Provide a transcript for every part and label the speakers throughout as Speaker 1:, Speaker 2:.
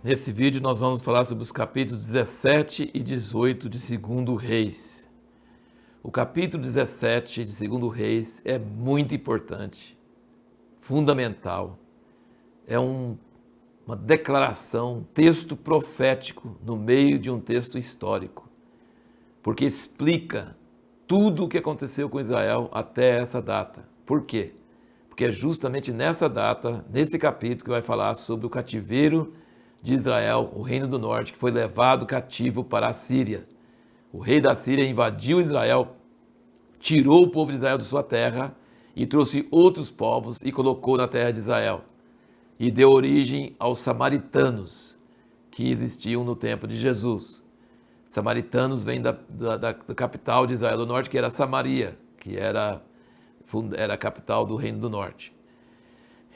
Speaker 1: Nesse vídeo nós vamos falar sobre os capítulos 17 e 18 de 2 Reis. O capítulo 17 de 2 Reis é muito importante, fundamental. É uma declaração, um texto profético no meio de um texto histórico, porque explica tudo o que aconteceu com Israel até essa data. Por quê? Porque é justamente nessa data, nesse capítulo, que vai falar sobre o cativeiro de Israel, o reino do norte, que foi levado cativo para a Síria. O rei da Síria invadiu Israel, tirou o povo de Israel de sua terra e trouxe outros povos e colocou na terra de Israel. E deu origem aos samaritanos, que existiam no tempo de Jesus. Samaritanos vêm da capital de Israel do norte, que era Samaria, que era a capital do reino do norte.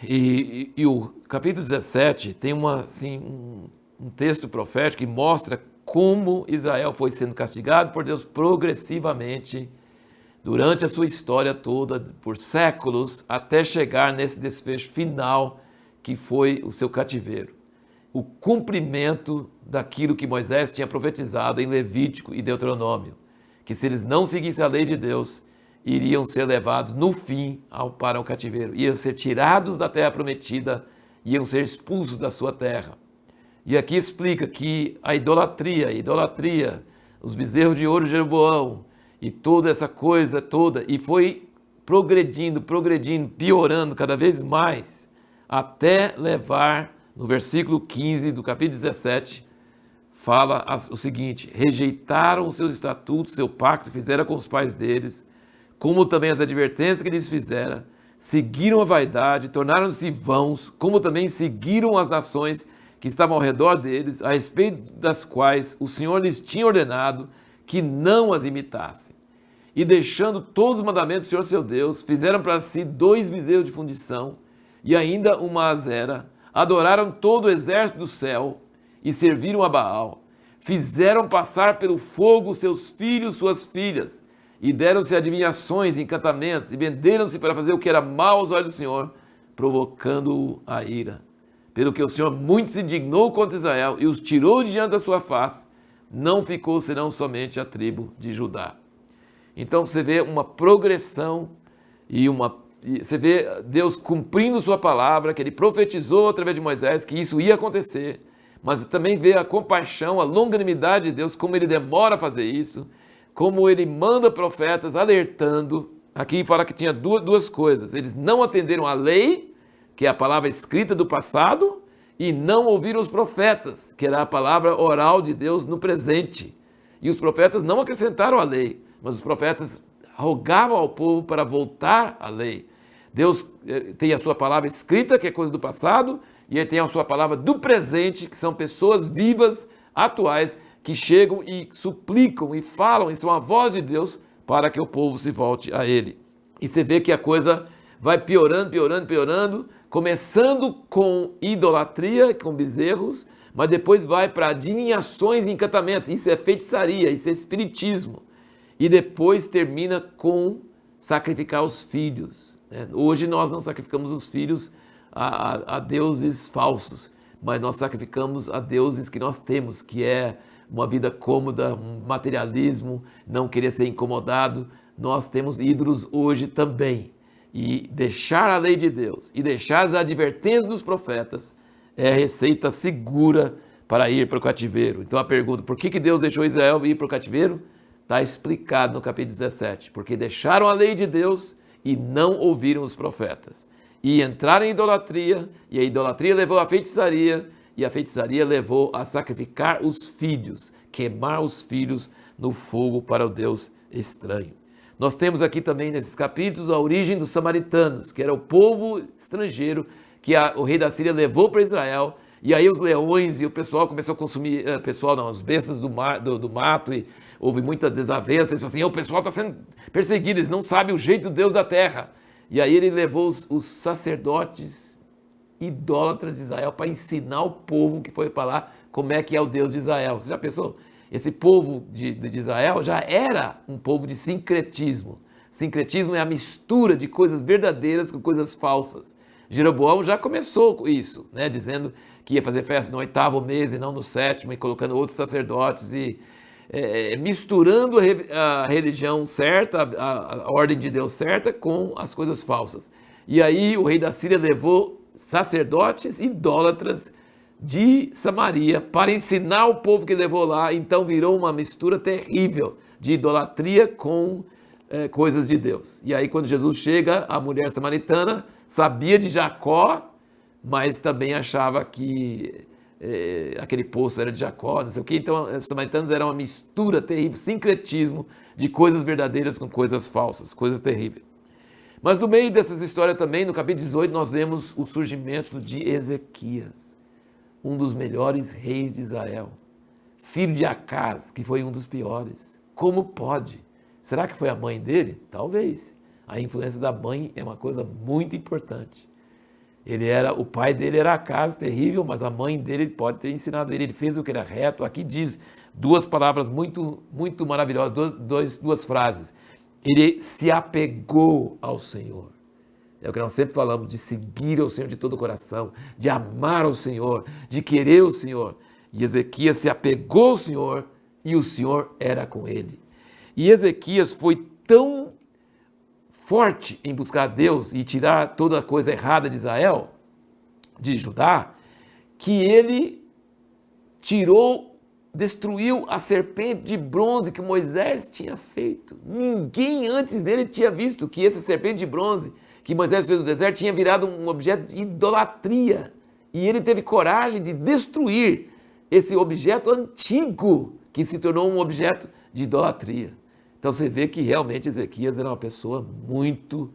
Speaker 1: E o capítulo 17 tem um texto profético que mostra como Israel foi sendo castigado por Deus progressivamente durante a sua história toda, por séculos, até chegar nesse desfecho final que foi o seu cativeiro. O cumprimento daquilo que Moisés tinha profetizado em Levítico e Deuteronômio, que se eles não seguissem a lei de Deus, iriam ser levados no fim para o cativeiro, iam ser tirados da terra prometida, iam ser expulsos da sua terra. E aqui explica que a idolatria, os bezerros de ouro de Jeroboão e toda essa coisa toda, e foi progredindo, piorando cada vez mais, até levar, no versículo 15 do capítulo 17, fala o seguinte: rejeitaram os seus estatutos, seu pacto que fizeram com os pais deles, como também as advertências que lhes fizera, seguiram a vaidade, tornaram-se vãos, como também seguiram as nações que estavam ao redor deles, a respeito das quais o Senhor lhes tinha ordenado que não as imitassem. E deixando todos os mandamentos do Senhor seu Deus, fizeram para si 2 bezerros de fundição e ainda uma azera, adoraram todo o exército do céu e serviram a Baal. Fizeram passar pelo fogo seus filhos, suas filhas, e deram-se adivinhações e encantamentos, e venderam-se para fazer o que era mal aos olhos do Senhor, provocando-o a ira. Pelo que o Senhor muito se indignou contra Israel e os tirou de diante da sua face, não ficou senão somente a tribo de Judá. Então você vê uma progressão e você vê Deus cumprindo sua palavra, que ele profetizou através de Moisés que isso ia acontecer, mas também vê a compaixão, a longanimidade de Deus, como ele demora a fazer isso, como ele manda profetas alertando. Aqui fala que tinha duas coisas: eles não atenderam à lei, que é a palavra escrita do passado, e não ouviram os profetas, que era a palavra oral de Deus no presente. E os profetas não acrescentaram a lei, mas os profetas rogavam ao povo para voltar à lei. Deus tem a sua palavra escrita, que é coisa do passado, e ele tem a sua palavra do presente, que são pessoas vivas, atuais, que chegam e suplicam e falam, e são a voz de Deus para que o povo se volte a ele. E você vê que a coisa vai piorando, começando com idolatria, com bezerros, mas depois vai para adivinhações e encantamentos. Isso é feitiçaria, isso é espiritismo. E depois termina com sacrificar os filhos. Hoje nós não sacrificamos os filhos a deuses falsos, mas nós sacrificamos a deuses que nós temos, que é uma vida cômoda, um materialismo, não querer ser incomodado. Nós temos ídolos hoje também. E deixar a lei de Deus e deixar as advertências dos profetas é a receita segura para ir para o cativeiro. Então a pergunta: por que Deus deixou Israel ir para o cativeiro? Está explicado no capítulo 17. Porque deixaram a lei de Deus e não ouviram os profetas. E entraram em idolatria, e a idolatria levou à feitiçaria, e a feitiçaria levou a sacrificar os filhos, queimar os filhos no fogo para o Deus estranho. Nós temos aqui também nesses capítulos a origem dos samaritanos, que era o povo estrangeiro que o rei da Síria levou para Israel, e aí os leões e o pessoal começou a consumir, as bestas do mato, e houve muita desavença. Eles falaram assim: o pessoal está sendo perseguido, eles não sabem o jeito do Deus da terra. E aí ele levou os sacerdotes idólatras de Israel para ensinar o povo que foi para lá como é que é o Deus de Israel. Você já pensou? Esse povo de Israel já era um povo de sincretismo. Sincretismo é a mistura de coisas verdadeiras com coisas falsas. Jeroboão já começou com isso, né? Dizendo que ia fazer festa no 8º mês e não no 7º, e colocando outros sacerdotes e misturando a religião certa, a ordem de Deus certa com as coisas falsas. E aí o rei da Síria levou sacerdotes idólatras de Samaria para ensinar o povo que levou lá. Então virou uma mistura terrível de idolatria com coisas de Deus. E aí quando Jesus chega, a mulher samaritana sabia de Jacó, mas também achava que aquele poço era de Jacó, não sei o quê. Então os samaritanos eram uma mistura terrível, sincretismo de coisas verdadeiras com coisas falsas, coisas terríveis. Mas no meio dessas histórias também, no capítulo 18, nós vemos o surgimento de Ezequias, um dos melhores reis de Israel, filho de Acaz, que foi um dos piores. Como pode? Será que foi a mãe dele? Talvez. A influência da mãe é uma coisa muito importante. O pai dele era Acaz, terrível, mas a mãe dele pode ter ensinado ele fez o que era reto. Aqui diz duas palavras muito, muito maravilhosas, duas frases. Ele se apegou ao Senhor. É o que nós sempre falamos, de seguir ao Senhor de todo o coração, de amar ao Senhor, de querer o Senhor. E Ezequias se apegou ao Senhor e o Senhor era com ele. E Ezequias foi tão forte em buscar a Deus e tirar toda a coisa errada de Israel, de Judá, que ele destruiu a serpente de bronze que Moisés tinha feito. Ninguém antes dele tinha visto que essa serpente de bronze que Moisés fez no deserto tinha virado um objeto de idolatria. E ele teve coragem de destruir esse objeto antigo que se tornou um objeto de idolatria. Então você vê que realmente Ezequias era uma pessoa muito,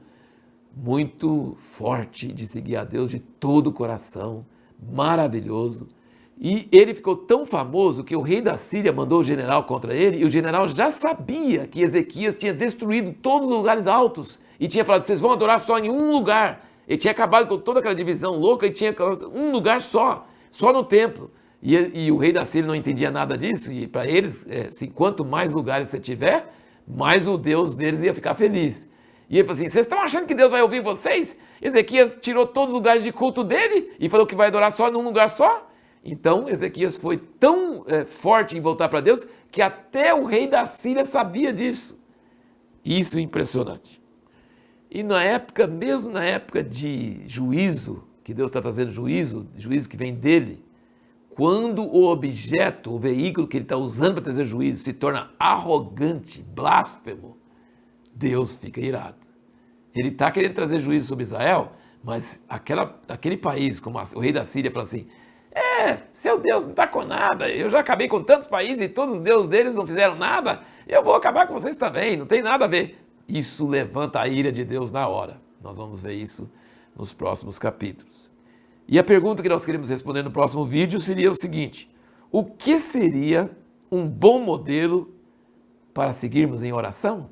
Speaker 1: muito forte de seguir a Deus de todo o coração, maravilhoso. E ele ficou tão famoso que o rei da Síria mandou o general contra ele, e o general já sabia que Ezequias tinha destruído todos os lugares altos e tinha falado, vocês vão adorar só em um lugar. Ele tinha acabado com toda aquela divisão louca e tinha um lugar só no templo. E o rei da Síria não entendia nada disso, e para eles, quanto mais lugares você tiver, mais o Deus deles ia ficar feliz. E ele falou assim, vocês estão achando que Deus vai ouvir vocês? Ezequias tirou todos os lugares de culto dele e falou que vai adorar só num lugar só? Então Ezequias foi tão forte em voltar para Deus que até o rei da Síria sabia disso. Isso é impressionante. E mesmo na época de juízo, que Deus está trazendo juízo que vem dele, quando o objeto, o veículo que ele está usando para trazer juízo se torna arrogante, blasfemo, Deus fica irado. Ele está querendo trazer juízo sobre Israel, mas aquele país, como o rei da Síria, fala assim, seu Deus não está com nada, eu já acabei com tantos países e todos os deuses deles não fizeram nada, eu vou acabar com vocês também, não tem nada a ver. Isso levanta a ira de Deus na hora. Nós vamos ver isso nos próximos capítulos. E a pergunta que nós queremos responder no próximo vídeo seria o seguinte, o que seria um bom modelo para seguirmos em oração?